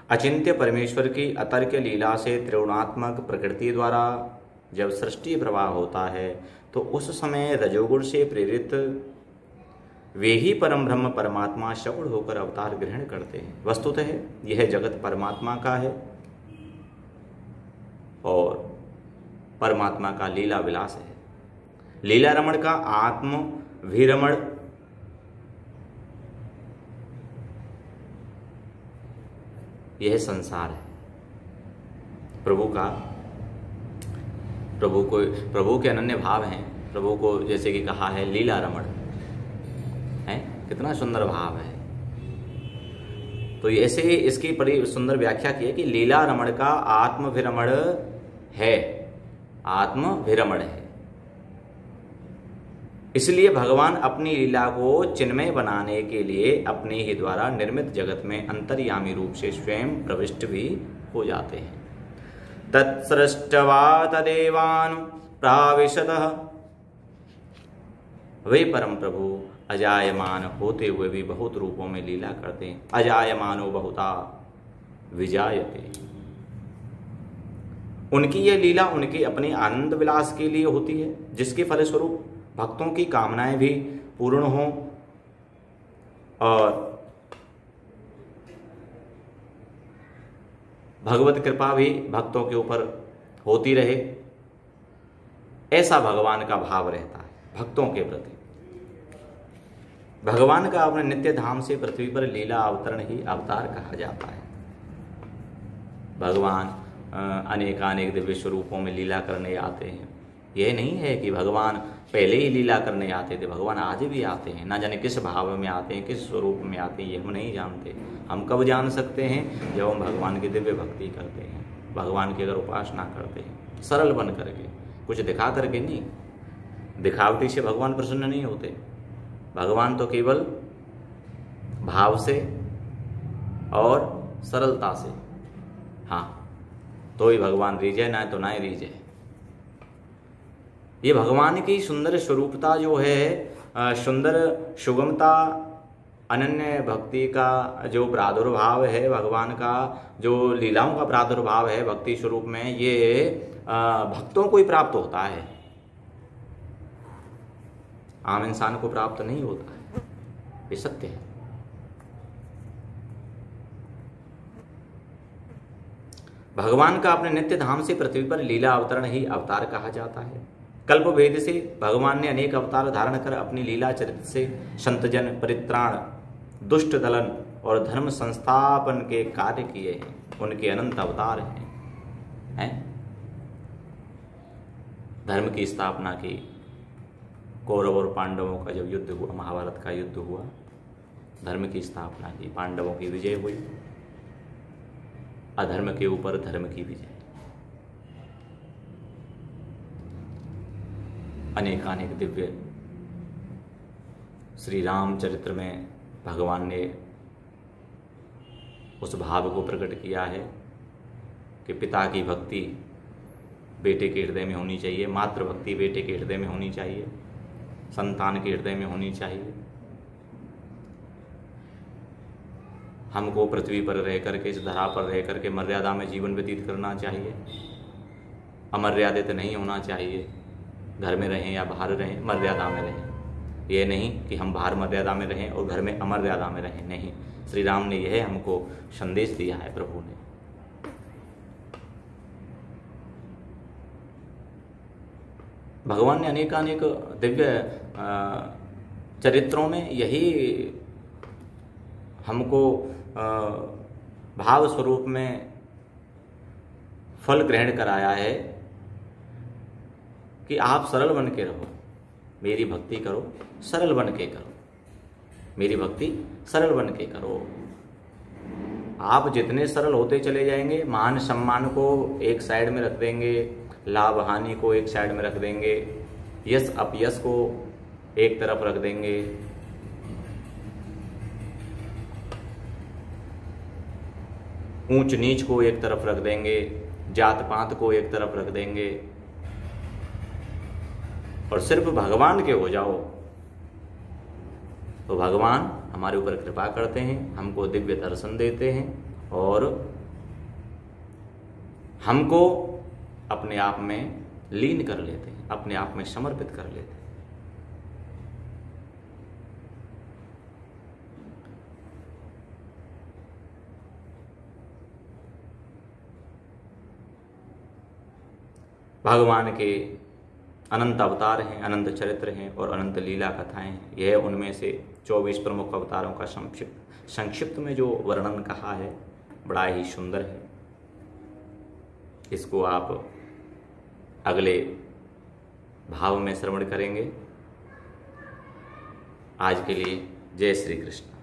अचिंत्य परमेश्वर की अतर्क लीला से त्रिगुणात्मक प्रकृति द्वारा जब सृष्टि प्रवाह होता है तो उस समय रजोगुण से प्रेरित वे ही परम ब्रह्म परमात्मा सगुण होकर अवतार ग्रहण करते हैं। वस्तुतः यह जगत परमात्मा का है और परमात्मा का लीला विलास है। लीला रमण का आत्म विरमण यह संसार है। प्रभु के अनन्य भाव हैं। प्रभु को जैसे कि कहा है लीला रमण है, कितना सुंदर भाव है। तो ऐसे इसकी बड़ी सुंदर व्याख्या की है कि लीला रमण का आत्मविरमण है, आत्मविरमण है। इसलिए भगवान अपनी लीला को चिन्मय बनाने के लिए अपने ही द्वारा निर्मित जगत में अंतर्यामी रूप से स्वयं प्रविष्ट भी हो जाते हैं। तत्सृष्टवा तदेवानु प्राविशतः, वे परम प्रभु अजायमान होते हुए भी बहुत रूपों में लीला करते हैं। अजायमानो बहुता विजायते, उनकी यह लीला उनके अपने आनंद विलास के लिए होती है, जिसके फलस्वरूप भक्तों की कामनाएं भी पूर्ण हों और भगवत कृपा भी भक्तों के ऊपर होती रहे। ऐसा भगवान का भाव रहता है भक्तों के प्रति। भगवान का अपने नित्य धाम से पृथ्वी पर लीला अवतरण ही अवतार कहा जाता है। भगवान अनेकानेक दिव्य स्वरूपों में लीला करने आते हैं। यह नहीं है कि भगवान पहले ही लीला करने आते थे, भगवान आज भी आते हैं। ना जाने किस भाव में आते हैं, किस स्वरूप में आते हैं, ये हम नहीं जानते। हम कब जान सकते हैं? जब हम भगवान की दिव्य भक्ति करते हैं, भगवान की अगर उपासना करते हैं सरल बन करके, कुछ दिखा करके नहीं। दिखावटी से भगवान प्रसन्न नहीं होते। भगवान तो केवल भाव से और सरलता से, हाँ, तो ही भगवान रीझे, ना तो ना ही रीझे। ये भगवान की सुंदर स्वरूपता जो है, सुंदर सुगमता, अनन्य भक्ति का जो प्रादुर्भाव है, भगवान का जो लीलाओं का प्रादुर्भाव है भक्ति स्वरूप में, ये भक्तों को ही प्राप्त होता है, आम इंसान को प्राप्त नहीं होता है। ये सत्य है। भगवान का अपने नित्य धाम से पृथ्वी पर लीला अवतरण ही अवतार कहा जाता है। कल्प भेद से भगवान ने अनेक अवतार धारण कर अपनी लीला चरित्र से संतजन परित्राण, दुष्ट दलन और धर्म संस्थापन के कार्य किए हैं। उनके अनंत अवतार हैं। धर्म की स्थापना की। कौरव और पांडवों का जब युद्ध हुआ, महाभारत का युद्ध हुआ, धर्म की स्थापना की, पांडवों की विजय हुई, अधर्म के ऊपर धर्म की विजय। अनेकानेक दिव्य श्री राम चरित्र में भगवान ने उस भाव को प्रकट किया है कि पिता की भक्ति बेटे के हृदय में होनी चाहिए, मातृभक्ति बेटे के हृदय में होनी चाहिए, संतान के हृदय में होनी चाहिए। हमको पृथ्वी पर रह करके, इस धरा पर रह करके मर्यादा में जीवन व्यतीत करना चाहिए। अमर्यादित नहीं होना चाहिए। घर में रहें या बाहर रहें, मर्यादा में रहें। ये नहीं कि हम बाहर मर्यादा में रहें और घर में अमर्यादा में रहें, नहीं। श्री राम ने यह हमको संदेश दिया है प्रभु ने। भगवान ने अनेकानेक दिव्य चरित्रों में यही हमको भाव स्वरूप में फल ग्रहण कराया है कि आप सरल बन के रहो, मेरी भक्ति करो, सरल बन के करो, मेरी भक्ति सरल बन के करो। आप जितने सरल होते चले जाएंगे, मान सम्मान को एक साइड में रख देंगे, लाभ हानि को एक साइड में रख देंगे, यश अपयश को एक तरफ रख देंगे, ऊंच नीच को एक तरफ रख देंगे, जात पात को एक तरफ रख देंगे और सिर्फ भगवान के हो जाओ, तो भगवान हमारे ऊपर कृपा करते हैं, हमको दिव्य दर्शन देते हैं और हमको अपने आप में लीन कर लेते हैं, अपने आप में समर्पित कर लेते हैं। भगवान के अनंत अवतार हैं, अनंत चरित्र हैं और अनंत लीला कथाएं हैं। यह उनमें से 24 प्रमुख अवतारों का संक्षिप्त में जो वर्णन कहा है, बड़ा ही सुंदर है। इसको आप अगले भाव में श्रवण करेंगे। आज के लिए जय श्री कृष्ण।